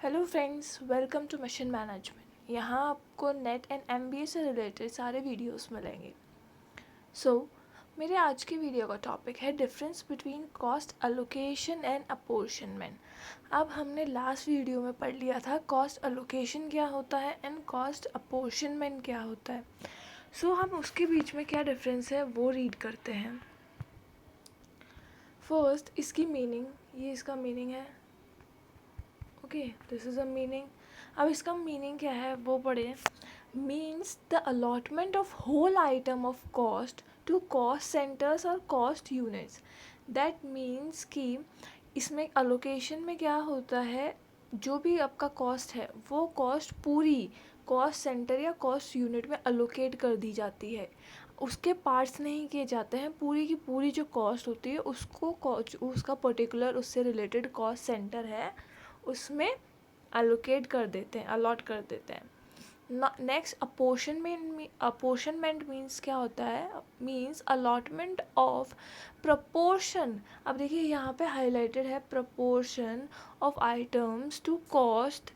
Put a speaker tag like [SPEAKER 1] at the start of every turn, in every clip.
[SPEAKER 1] Hello friends, welcome to mission management. यहाँ आपको NET and MBA से रिलेटेड सारे वीडियोस मिलेंगे। मेरे आज के वीडियो का टॉपिक है difference between cost allocation and apportionment. अब हमने लास्ट वीडियो में पढ़ लिया था कॉस्ट अलोकेशन क्या होता है एंड कॉस्ट अपोर्शनमेंट क्या होता है। हम उसके बीच में क्या डिफरेंस है वो रीड करते हैं। फर्स्ट, इसकी मीनिंग, ये इसका मीनिंग है। Okay, this is a meaning. अब इसका मीनिंग क्या है वो पढ़े। Means the allotment of whole item of cost to cost centres और कॉस्ट यूनिट्स। दैट मीन्स कि इसमें अलोकेशन में क्या होता है, जो भी आपका कॉस्ट है वो कॉस्ट पूरी कॉस्ट सेंटर या कॉस्ट यूनिट में अलोकेट कर दी जाती है। उसके पार्ट्स नहीं किए जाते हैं, पूरी की पूरी जो कॉस्ट होती है उसको उसका पर्टिकुलर उससे रिलेटेड कॉस्ट सेंटर है उसमें अलोकेट कर देते हैं, अलॉट कर देते हैं। नेक्स्ट, अपोर्शनमेंट मीन्स क्या होता है, मीन्स अलॉटमेंट ऑफ प्रपोर्शन। अब देखिए यहाँ पे हाईलाइटेड है proportion of items to cost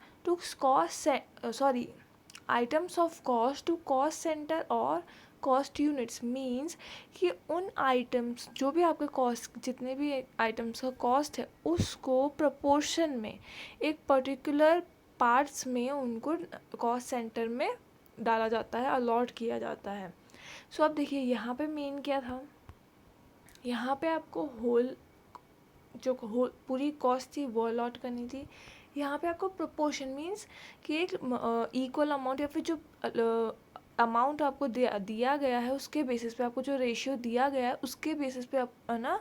[SPEAKER 1] items of cost to cost centre और कॉस्ट यूनिट्स। मीन्स कि उन आइटम्स जो भी आपके कॉस्ट, जितने भी आइटम्स का कॉस्ट है उसको प्रपोर्शन में एक पर्टिकुलर पार्ट्स में उनको कॉस्ट सेंटर में डाला जाता है, अलॉट किया जाता है। अब देखिए यहाँ पे मेन क्या था, यहाँ पे आपको पूरी कॉस्ट थी वो अलॉट करनी थी। यहाँ पे आपको प्रोपोर्शन मीन्स कि एक इक्वल अमाउंट या फिर जो अमाउंट आपको दिया गया है उसके बेसिस पे, आपको जो रेशियो दिया गया है उसके बेसिस पे आप ना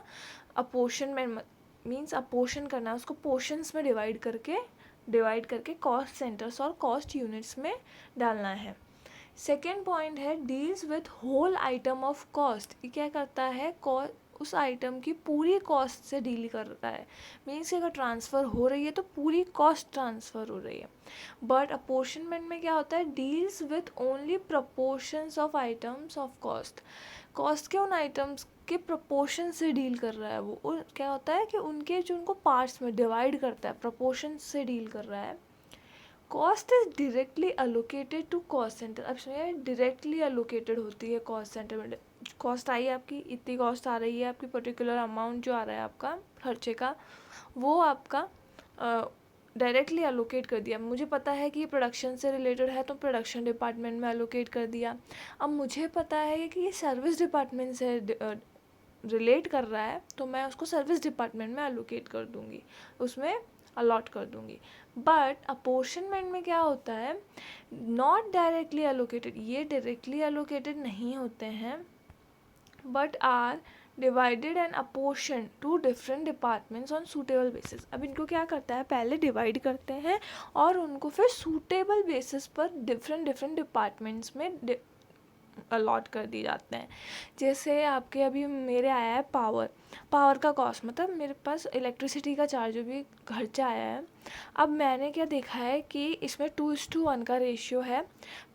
[SPEAKER 1] अपोर्शनमेंट मीन्स अपोर्शन करना है, उसको पोर्शंस में डिवाइड करके कॉस्ट सेंटर्स और कॉस्ट यूनिट्स में डालना है। सेकेंड पॉइंट है deals with whole item of cost. ये क्या करता है, उस आइटम की पूरी कॉस्ट से डील करता है। मीन्स अगर ट्रांसफ़र हो रही है तो पूरी कॉस्ट ट्रांसफ़र हो रही है। बट अपोर्शनमेंट में क्या होता है, deals with only proportions of items of cost के उन आइटम्स के प्रपोर्शन से डील कर रहा है। वो क्या होता है कि उनके जो उनको पार्ट्स में डिवाइड करता है, प्रपोर्शन से डील कर रहा है। Cost is directly allocated to cost centre. अब इसमें डायरेक्टली अलोकेटेड होती है कॉस्ट सेंटर में। कॉस्ट आई आपकी, इतनी कॉस्ट आ रही है, आपकी पर्टिकुलर अमाउंट जो आ रहा है आपका खर्चे का, वो आपका डायरेक्टली अलोकेट कर दिया। मुझे पता है कि ये प्रोडक्शन से रिलेटेड है तो प्रोडक्शन डिपार्टमेंट में अलोकेट कर दिया। अब मुझे पता है कि ये सर्विस डिपार्टमेंट से रिलेट कर रहा है तो मैं उसको सर्विस डिपार्टमेंट में अलोकेट कर दूँगी, उसमें अलॉट कर दूँगी। बट अपोर्शनमेंट में क्या होता है, नॉट डायरेक्टली अलोकेटेड, ये डायरेक्टली अलोकेटेड नहीं होते हैं but are divided and apportion to different departments on suitable basis. अब इनको क्या करता है, पहले डिवाइड करते हैं और उनको फिर सूटेबल बेसिस पर डिफरेंट डिपार्टमेंट्स में अलॉट कर दी जाते हैं। जैसे आपके अभी मेरे आया है पावर का कॉस्ट, मतलब मेरे पास इलेक्ट्रिसिटी का चार्ज भी खर्चा आया है। अब मैंने क्या देखा है कि इसमें 2:1 का रेशियो है,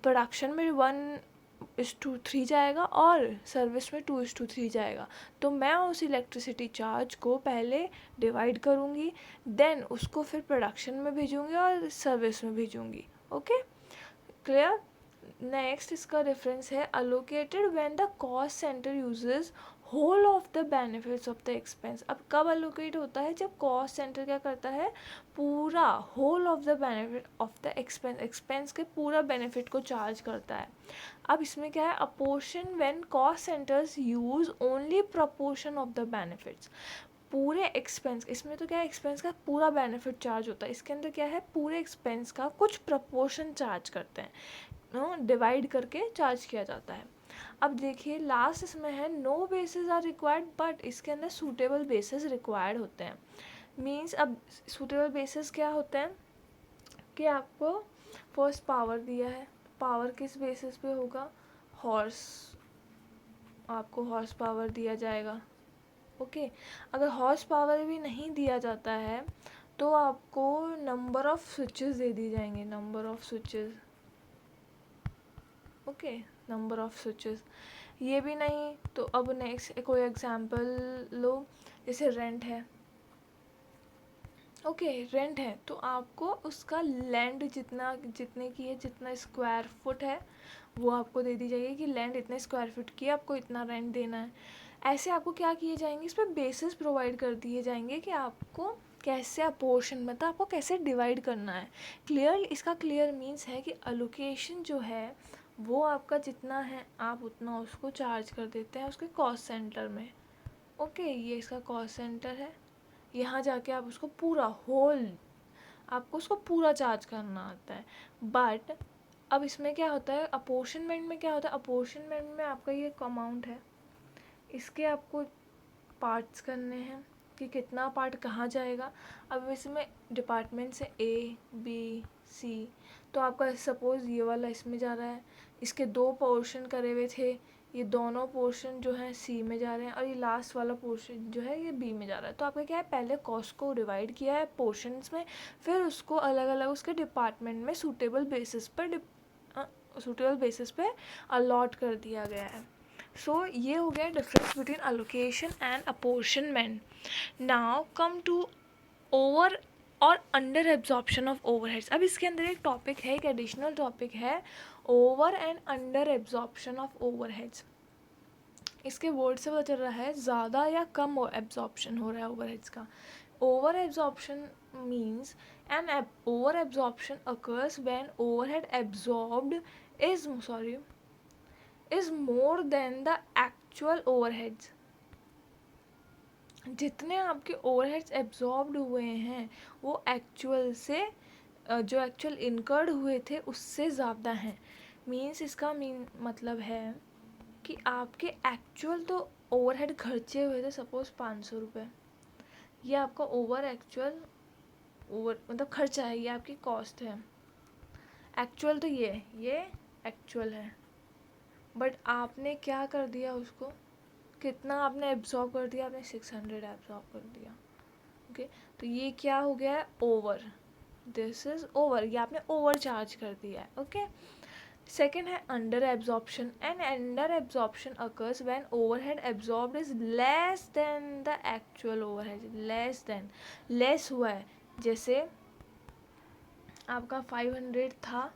[SPEAKER 1] प्रोडक्शन में 1:3 जाएगा और सर्विस में 2:3 जाएगा। तो मैं उस इलेक्ट्रिसिटी चार्ज को पहले डिवाइड करूँगी, देन उसको फिर प्रोडक्शन में भेजूँगी और सर्विस में भेजूँगी। Okay, clear. नेक्स्ट इसका रेफरेंस है allocated when the cost centre uses whole of the benefits of the expense. अब कब अलोकेट होता है, जब कॉस्ट सेंटर क्या करता है, पूरा whole of the benefit of the expense के पूरा बेनिफिट को चार्ज करता है। अब इसमें क्या है, apportion when cost centres use only proportion of the benefits. पूरे एक्सपेंस, इसमें तो क्या है, एक्सपेंस का पूरा बेनिफिट चार्ज होता है, इसके अंदर क्या है, पूरे एक्सपेंस का कुछ प्रपोर्शन चार्ज करते हैं, डिवाइड करके चार्ज किया जाता है। अब देखिए लास्ट इसमें है no basis are required, but इसके अंदर सूटेबल बेसिस रिक्वायर्ड होते हैं। मीन्स अब सूटेबल बेसिस क्या होते हैं कि आपको फर्स्ट पावर दिया है, पावर किस बेसिस पे होगा, आपको हॉर्स पावर दिया जाएगा। ओके, अगर हॉर्स पावर भी नहीं दिया जाता है तो आपको नंबर ऑफ स्विचेस दे दी जाएंगे, number of switches. Okay, number of switches ये भी नहीं तो अब नेक्स्ट कोई एग्जांपल लो, जैसे रेंट है। ओके, रेंट है तो आपको उसका लैंड जितने की है, जितना स्क्वायर फुट है वो आपको दे दी जाएगी कि लैंड इतने स्क्वायर फुट की है, आपको इतना रेंट देना है। ऐसे आपको क्या किए जाएंगे, इस पर बेसिस प्रोवाइड कर दिए जाएंगे कि आपको कैसे अपोर्शन, मतलब आपको कैसे डिवाइड करना है। इसका क्लियर मीन्स है कि अलोकेशन जो है वो आपका जितना है आप उतना उसको चार्ज कर देते हैं उसके कॉस्ट सेंटर में। ओके, ये इसका कॉस्ट सेंटर है। यहाँ जाके आप उसको पूरा होल, आपको उसको पूरा चार्ज करना आता है। बट अब इसमें क्या होता है, अपोर्शनमेंट में क्या होता है, अपोर्शनमेंट में आपका ये अमाउंट है, इसके आपको पार्ट्स करने हैं कि कितना पार्ट कहाँ जाएगा। अब इसमें डिपार्टमेंट से ए बी सी, तो आपका सपोज़ ये वाला इसमें जा रहा है, इसके 2 पोर्शन करे हुए थे, ये दोनों पोर्शन जो है सी में जा रहे हैं और ये लास्ट वाला पोर्शन जो है ये बी में जा रहा है। तो आपका क्या है, पहले कॉस्ट को डिवाइड किया है पोर्शंस में, फिर उसको अलग अलग उसके डिपार्टमेंट में सूटेबल बेसिस पे अलॉट कर दिया गया है। सो ये हो गया difference between allocation and apportionment. Now come to over और अंडर एब्जॉर्प्शन ऑफ ओवरहेड्स। अब इसके अंदर एक टॉपिक है, एक एडिशनल टॉपिक है, over and under absorption of overheads. इसके वर्ड से पता चल रहा है ज़्यादा या कम एब्जॉर्प्शन हो रहा है ओवरहेड्स का। Over absorption means an over absorption occurs when overhead absorbed is more than the actual overheads। जितने आपके ओवरहेड्स एब्जॉर्ब्ड हुए हैं वो एक्चुअल से जो एक्चुअल इनकर्ड हुए थे उससे ज़्यादा हैं। मीन्स इसका मतलब है कि आपके एक्चुअल तो ओवरहेड खर्चे हुए थे सपोज 500 रुपये, ये आपका ओवर मतलब खर्चा है, ये आपकी कॉस्ट है। एक्चुअल तो ये एक्चुअल है, बट आपने क्या कर दिया उसको, कितना आपने एब्जॉर्ब कर दिया, आपने 600 एब्जॉर्ब कर दिया। ओके, तो ये क्या हो गया है, ओवर, दिस इज ओवर, ये आपने ओवर चार्ज कर दिया है। ओके, सेकेंड है under absorption. And under absorption occurs when overhead absorbed is less than the actual overhead. Less हुआ है, जैसे आपका 500 था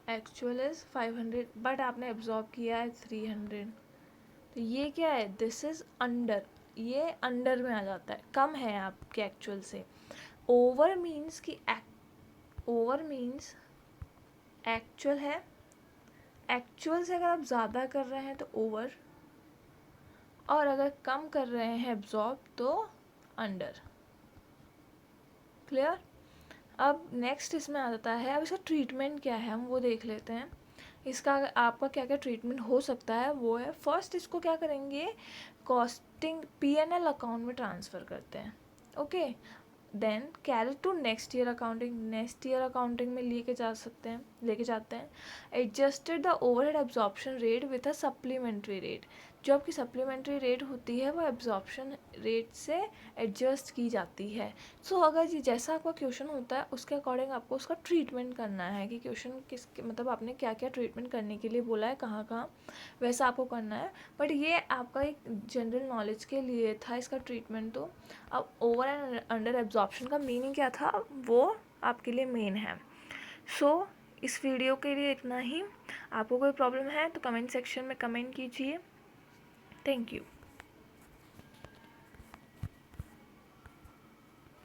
[SPEAKER 1] एक्चुअल इज़ 500 बट आपने एब्जॉर्ब किया है 300, तो ये क्या है, दिस इज़ अंडर, ये अंडर में आ जाता है, कम है आपके एक्चुअल से। ओवर मीन्स एक्चुअल है, एक्चुअल से अगर आप ज़्यादा कर रहे हैं तो ओवर, और अगर कम कर रहे हैं एब्जॉर्ब तो अंडर। क्लियर। अब नेक्स्ट इसमें आ जाता है, अब इसका ट्रीटमेंट क्या है हम वो देख लेते हैं। इसका आपका क्या क्या ट्रीटमेंट हो सकता है वो है, फर्स्ट इसको क्या करेंगे, कॉस्टिंग P&L अकाउंट में ट्रांसफ़र करते हैं। Okay, then carry to next year accounting में लेके जाते हैं। Adjusted the overhead absorption rate with a supplementary rate. जो आपकी सप्लीमेंट्री रेट होती है वो एब्जॉर्प्शन रेट से एडजस्ट की जाती है। सो अगर जैसा आपका क्वेश्चन होता है उसके अकॉर्डिंग आपको उसका ट्रीटमेंट करना है कि क्वेश्चन किस मतलब आपने क्या क्या ट्रीटमेंट करने के लिए बोला है, कहाँ कहाँ, वैसा आपको करना है। बट ये आपका एक जनरल नॉलेज के लिए था इसका ट्रीटमेंट। तो अब ओवर एंड अंडर एब्जॉर्प्शन का मीनिंग क्या था वो आपके लिए मेन है। सो इस वीडियो के लिए इतना ही। आपको कोई प्रॉब्लम है तो कमेंट सेक्शन में कमेंट कीजिए। Thank you.